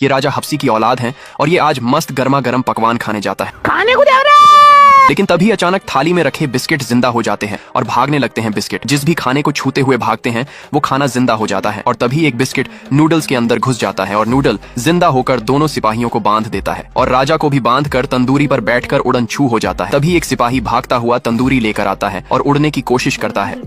ये राजा हफ्सी की औलाद हैं और ये आज मस्त गर्मा गर्म पकवान खाने जाता है। खाने को दे रहा। लेकिन तभी अचानक थाली में रखे बिस्किट जिंदा हो जाते हैं और भागने लगते हैं बिस्किट। जिस भी खाने को छूते हुए भागते हैं वो खाना जिंदा हो जाता है और तभी एक बिस्किट नूडल्स के अंदर घुस जाता है और नूडल जिंदा होकर दोनों सिपाहियों को बांध देता है और राजा को भी बांध कर तंदूरी पर बैठकर उड़न छू हो जाता है। तभी एक सिपाही भागता हुआ तंदूरी लेकर आता है और उड़ने की कोशिश करता है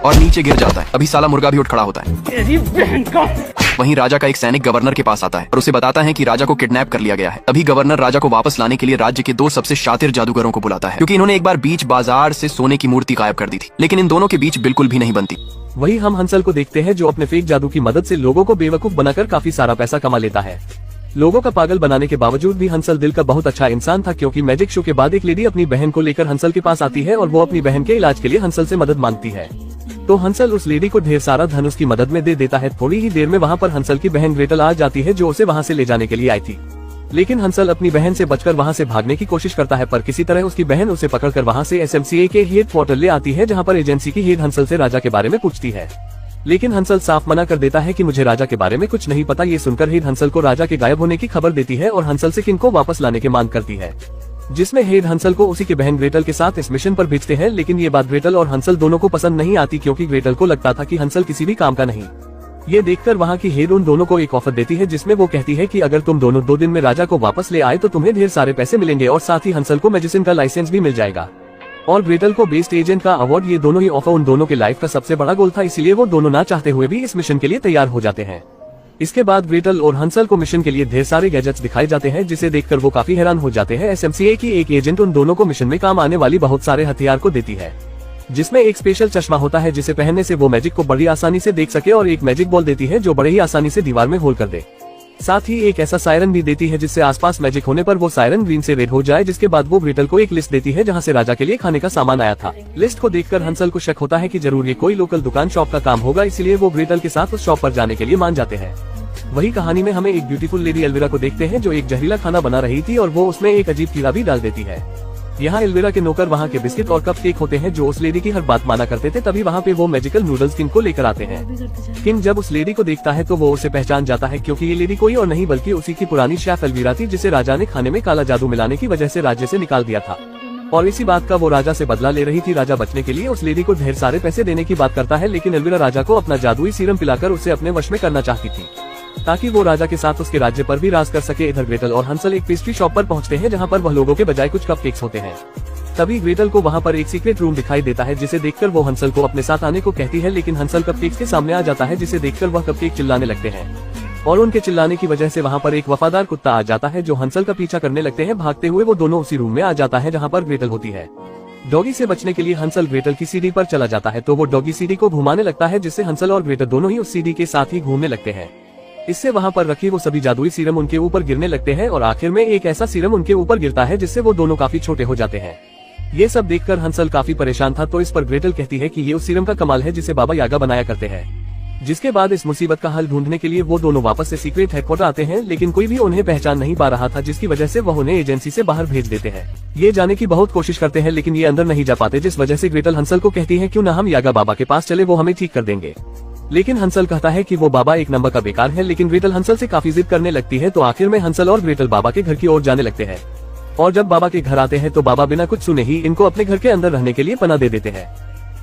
और नीचे गिर जाता है। तभी साला मुर्गा भी उठ खड़ा होता है। वहीं राजा का एक सैनिक गवर्नर के पास आता है और उसे बताता है कि राजा को किडनैप कर लिया गया है। तभी गवर्नर राजा को वापस लाने के लिए राज्य के 2 सबसे शातिर जादूगरों को बुलाता है, क्योंकि इन्होंने एक बार बीच बाजार से सोने की मूर्ति गायब कर दी थी, लेकिन इन दोनों के बीच बिल्कुल भी नहीं बनती। वही हम हंसल को देखते हैं जो अपने फेक जादू की मदद से लोगों को बेवकूफ बनाकर काफी सारा पैसा कमा लेता है। लोगों का पागल बनाने के बावजूद भी हंसल दिल का बहुत अच्छा इंसान था, क्योंकि मैजिक शो के बाद एक लेडी अपनी बहन को लेकर हंसल के पास आती है और वो अपनी बहन के इलाज के लिए हंसल से मदद मांगती है। तो हंसल उस लेडी को ढेर सारा धन उसकी मदद में दे देता है। थोड़ी ही देर में वहाँ पर हंसल की बहन ग्रेटल आ जाती है जो उसे वहाँ से ले जाने के लिए आई थी। लेकिन हंसल अपनी बहन से बचकर वहाँ से भागने की कोशिश करता है, पर किसी तरह उसकी बहन उसे पकड़कर वहाँ से SMCA के हेड क्वार्टर ले आती है, जहाँ पर एजेंसी की हेड हंसल से राजा के बारे में पूछती है। लेकिन हंसल साफ मना कर देता है कि मुझे राजा के बारे में कुछ नहीं पता। ये सुनकर हेड हंसल को राजा के गायब होने की खबर देती है और हंसल से किंग को वापस लाने की मांग करती है, जिसमें हेड हंसल को उसी की बहन ग्रेटल के साथ इस मिशन पर भेजते हैं। लेकिन ये बात ग्रेटल और हंसल दोनों को पसंद नहीं आती, क्योंकि ग्रेटल को लगता था कि हंसल किसी भी काम का नहीं। ये देखकर वहाँ की हेड उन दोनों को एक ऑफर देती है, जिसमें वो कहती है कि अगर तुम दोनों 2 दिन में राजा को वापस ले आए तो तुम्हें ढेर सारे पैसे मिलेंगे और साथ ही हंसल को मैजिशियन का लाइसेंस भी मिल जाएगा और ग्रेटल को बेस्ट एजेंट का अवार्ड। ये दोनों ही ऑफर उन दोनों के लाइफ का सबसे बड़ा गोल था, इसीलिए वो दोनों ना चाहते हुए भी इस मिशन के लिए तैयार हो जाते हैं। इसके बाद ग्रेटल और हंसल को मिशन के लिए ढेर सारे गैजेट्स दिखाए जाते हैं, जिसे देखकर वो काफी हैरान हो जाते हैं। SMCA की एक एजेंट उन दोनों को मिशन में काम आने वाली बहुत सारे हथियार को देती है, जिसमें एक स्पेशल चश्मा होता है जिसे पहनने से वो मैजिक को बड़ी आसानी से देख सके, और एक मैजिक बॉल देती है जो बड़े ही आसानी से दीवार में होल कर दे। साथ ही एक ऐसा सायरन भी देती है जिससे आसपास मैजिक होने पर वो सायरन ग्रीन से रेड हो जाए। जिसके बाद वो ग्रेटल को एक लिस्ट देती है जहाँ से राजा के लिए खाने का सामान आया था। लिस्ट को देखकर हंसल को शक होता है कि जरूर ये कोई लोकल दुकान शॉप का काम होगा, इसीलिए वो ग्रेटल के साथ उस शॉप पर जाने के लिए मान जाते हैं। वही कहानी में हमें एक ब्यूटीफुल लेडी एल्विरा को देखते हैं जो एक जहरीला खाना बना रही थी और वो उसमें एक अजीब कीड़ा भी डाल देती है। यहाँ एल्विरा के नौकर वहाँ के बिस्किट और कप केक होते हैं जो उस लेडी की हर बात माना करते थे। तभी वहाँ पे वो मैजिकल नूडल्स किंग को लेकर आते हैं। किंग जब उस लेडी को देखता है तो वो उसे पहचान जाता है, क्योंकि ये लेडी कोई और नहीं बल्कि उसी की पुरानी शेफ एल्विरा थी, जिसे राजा ने खाने में काला जादू मिलाने की वजह से राज्य से निकाल दिया था और इसी बात का वो राजा से बदला ले रही थी। राजा बचने के लिए उस लेडी को ढेर सारे पैसे देने की बात करता है, लेकिन एल्विरा राजा को अपना जादुई सीरम पिलाकर उसे अपने वश में करना चाहती थी, ताकि वो राजा के साथ उसके राज्य पर भी राज कर सके। इधर ग्रेटल और हंसल एक पेस्ट्री शॉप पर पहुंचते हैं, जहां पर वह लोगों के बजाय कुछ कपकेक्स होते हैं। तभी ग्रेटल को वहां पर एक सीक्रेट रूम दिखाई देता है, जिसे देखकर वो हंसल को अपने साथ आने को कहती है, लेकिन हंसल कपकेक्स के सामने आ जाता है, जिसे देखकर वह कपकेक चिल्लाने लगते हैं और उनके चिल्लाने की वजह से वहां पर एक वफादार कुत्ता आ जाता है जो हंसल का पीछा करने लगते हैं। भागते हुए वो दोनों उसी रूम में आ जाता है जहाँ पर ग्रेटल होती है। डॉगी से बचने के लिए हंसल ग्रेटल की सीढ़ी पर चला जाता है, तो वो डॉगी सीढ़ी को घुमाने लगता है, जिससे हंसल और ग्रेटल दोनों ही उस सीढ़ी के साथ ही घूमने लगते हैं। इससे वहाँ पर रखे वो सभी जादुई सीरम उनके ऊपर गिरने लगते हैं और आखिर में एक ऐसा सीरम उनके ऊपर गिरता है जिससे वो दोनों काफी छोटे हो जाते हैं। ये सब देखकर हंसल काफी परेशान था, तो इस पर ग्रेटल कहती है कि ये उस सीरम का कमाल है जिसे बाबा यागा बनाया करते हैं। जिसके बाद इस मुसीबत का हल ढूंढने के लिए वो दोनों वापस से सीक्रेट हेडक्वार्टर आते हैं, लेकिन कोई भी उन्हें पहचान नहीं पा रहा था, जिसकी वजह से वह उन्हें एजेंसी से बाहर भेज देते हैं। ये जाने की बहुत कोशिश करते हैं, लेकिन ये अंदर नहीं जा पाते, जिस वजह से ग्रेटल हंसल को कहती है क्यों ना हम यागा बाबा के पास चले, वो हमें ठीक कर देंगे। लेकिन हंसल कहता है कि वो बाबा एक नंबर का बेकार है, लेकिन ग्रेटल हंसल से काफी जिद करने लगती है। तो आखिर में हंसल और ग्रेटल बाबा के घर की ओर जाने लगते हैं और जब बाबा के घर आते हैं तो बाबा बिना कुछ सुने ही इनको अपने घर के अंदर रहने के लिए पनाह दे देते हैं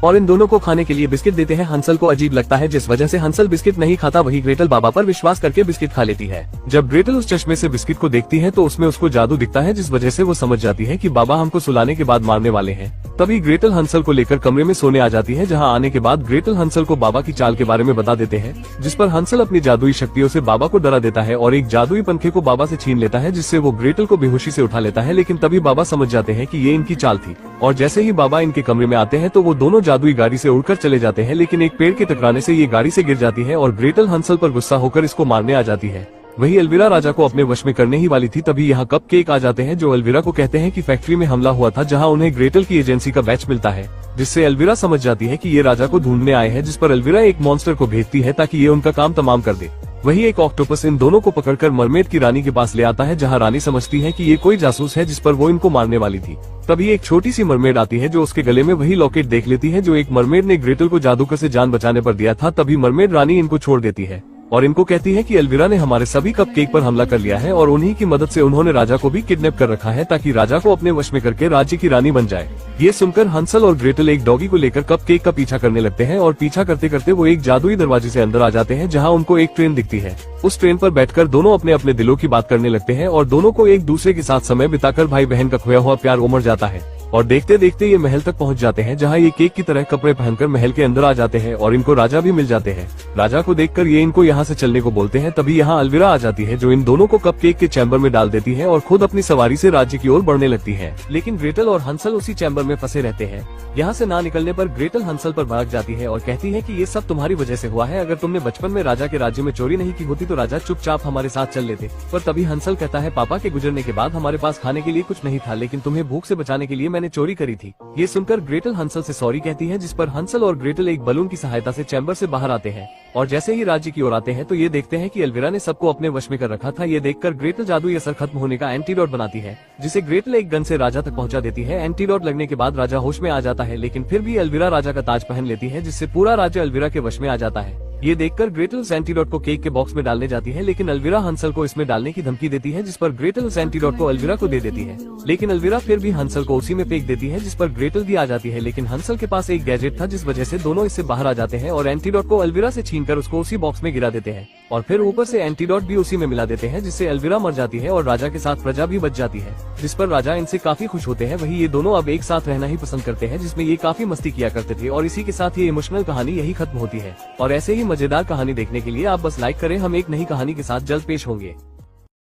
और इन दोनों को खाने के लिए बिस्किट देते हैं। हंसल को अजीब लगता है, जिस वजह से हंसल बिस्किट नहीं खाता। वही ग्रेटल बाबा पर विश्वास करके बिस्किट खा लेती है। जब ग्रेटल उस चश्मे से बिस्किट को देखती है तो उसमें उसको जादू दिखता है, जिस वजह से वो समझ जाती है कि बाबा हमको सुलाने के बाद मारने वाले हैं। तभी ग्रेटल हंसल को लेकर कमरे में सोने आ जाती है, जहां आने के बाद ग्रेटल हंसल को बाबा की चाल के बारे में बता देते हैं, जिस पर हंसल अपनी जादुई शक्तियों से बाबा को डरा देता है और एक जादुई पंखे को बाबा से छीन लेता है, जिससे वो ग्रेटल को बेहोशी से उठा लेता है। लेकिन तभी बाबा समझ जाते हैं कि ये इनकी चाल थी और जैसे ही बाबा इनके कमरे में आते हैं तो वो दोनों जादुई गाड़ी से उड़कर चले जाते हैं, लेकिन एक पेड़ के टकराने से ये गाड़ी से गिर जाती है और ग्रेटल हंसल पर गुस्सा होकर इसको मारने आ जाती है। वही एल्विरा राजा को अपने वश में करने ही वाली थी। तभी यहाँ कपकेक आ जाते हैं जो एल्विरा को कहते हैं कि फैक्ट्री में हमला हुआ था, जहाँ उन्हें ग्रेटल की एजेंसी का बैच मिलता है, जिससे एल्विरा समझ जाती है कि ये राजा को ढूंढने आए हैं, जिस पर एल्विरा एक मॉन्स्टर को भेजती है ताकि ये उनका काम तमाम कर दे। वही एक ऑक्टोपस इन दोनों को पकड़कर मरमेड की रानी के पास ले आता है, जहाँ रानी समझती है कि ये कोई जासूस है जिस पर वो इनको मारने वाली थी। तभी एक छोटी सी मरमेड आती है जो उसके गले में वही लॉकेट देख लेती है जो एक मरमेड ने ग्रेटल को जादूगर से जान बचाने पर दिया था। तभी मरमेड रानी इनको छोड़ देती है और इनको कहती है कि एल्विरा ने हमारे सभी कपकेक पर हमला कर लिया है और उन्हीं की मदद से उन्होंने राजा को भी किडनैप कर रखा है ताकि राजा को अपने वश में करके राज्य की रानी बन जाए। ये सुनकर हंसल और ग्रेटल एक डॉगी को लेकर कपकेक का पीछा करने लगते हैं और पीछा करते करते वो एक जादुई दरवाजे से अंदर आ जाते हैं जहाँ उनको एक ट्रेन दिखती है। उस ट्रेन पर बैठकर दोनों अपने अपने दिलों की बात करने लगते हैं और दोनों को एक दूसरे के साथ समय बिताकर भाई बहन का खोया हुआ प्यार उमड़ जाता है। और देखते देखते ये महल तक पहुंच जाते हैं जहां ये केक की तरह कपड़े पहनकर महल के अंदर आ जाते हैं और इनको राजा भी मिल जाते हैं। राजा को देखकर ये इनको यहाँ से चलने को बोलते हैं। तभी यहाँ अलविरा आ जाती है जो इन दोनों को कपकेक के चैम्बर में डाल देती है और खुद अपनी सवारी से राज्य की ओर बढ़ने लगती है। लेकिन ग्रेटल और हंसल उसी चैम्बर में फंसे रहते हैं। यहाँ से ना निकलने पर ग्रेटल हंसल पर भाग जाती है और कहती है कि ये सब तुम्हारी वजह से हुआ है। अगर तुमने बचपन में राजा के राज्य में चोरी नहीं की होती तो राजा चुपचाप हमारे साथ चल लेते। पर तभी हंसल कहता है, पापा के गुजरने के बाद हमारे पास खाने के लिए कुछ नहीं था, लेकिन तुम्हें भूख से बचाने के लिए मैंने चोरी करी थी। ये सुनकर ग्रेटल हंसल से सॉरी कहती है, जिस पर हंसल और ग्रेटल एक बलून की सहायता से चैम्बर से बाहर आते हैं। और जैसे ही राज्य की ओर आते हैं तो ये देखते हैं कि एल्विरा ने सबको अपने वश में कर रखा था। ये देखकर ग्रेटल जादुई असर खत्म होने का एंटीडोट बनाती है, जिसे ग्रेटल एक गन से राजा तक पहुंचा देती है। एंटीडोट लगने के बाद राजा होश में आ जाता है, लेकिन फिर भी एल्विरा राजा का ताज पहन लेती है, जिससे पूरा राज्य एल्विरा के वश में आ जाता है। ये देखकर ग्रेटल उस एंटीडोट को केक के बॉक्स में डालने जाती है, लेकिन एल्विरा हंसल को इसमें डालने की धमकी देती है, जिस पर ग्रेटल उस एंटीडोट को एल्विरा को दे देती है। लेकिन एल्विरा फिर भी हंसल को उसी में फेंक देती है, जिस पर ग्रेटल भी आ जाती है। लेकिन हंसल के पास एक गैजेट था, जिस वजह से दोनों इससे बाहर आ जाते हैं और एंटीडोट को एल्विरा से छीनकर उसको उसी बॉक्स में गिरा देते हैं और फिर ऊपर से एंटीडोट भी उसी में मिला देते हैं, जिससे एल्विरा मर जाती है और राजा के साथ प्रजा भी बच जाती है, जिस पर राजा इनसे काफी खुश होते हैं। वही ये दोनों अब एक साथ रहना ही पसंद करते हैं, जिसमें ये काफी मस्ती किया करते थे। और इसी के साथ ये इमोशनल कहानी यही खत्म होती है। और ऐसे ही मजेदार कहानी देखने के लिए आप बस लाइक करें। हम एक नई कहानी के साथ जल्द पेश होंगे।